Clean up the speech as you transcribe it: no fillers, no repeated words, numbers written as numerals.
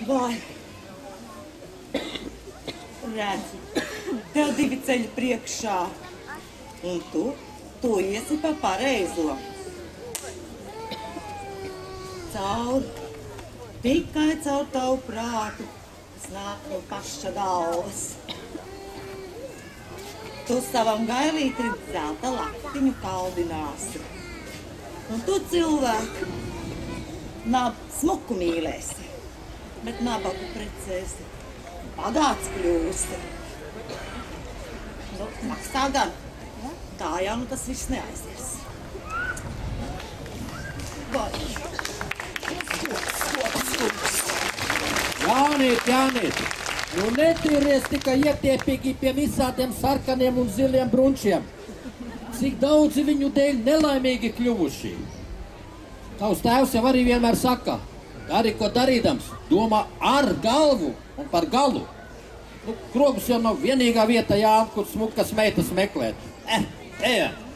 Vai. Redzi, tev 2 ceļi priekšā. Un tu iesi pa pareizo. Tikai caur tavu prātu, kas nāk no paša galvas. Tu savam gailītim zelta laktiņu kaldināsi. Un tu cilvēku smuku mīlēsi, bet nabagu precēsi. Bagāts kļūsi. Nu, maksā gan. Tā jau nu tas viss neaizies. Vai. Jānīt, nu netīries tikai ietiepīgi pie visādiem sarkaniem un ziliem brunčiem. Cik daudzi viņu dēļ nelaimīgi kļuvuši. Tavs tēvs jau arī vienmēr saka, dari ko darīdams, domā ar galvu un par galu. Nu, Krogus jau nav vienīgā vieta, kur smukas meitas meklēt. Ejam!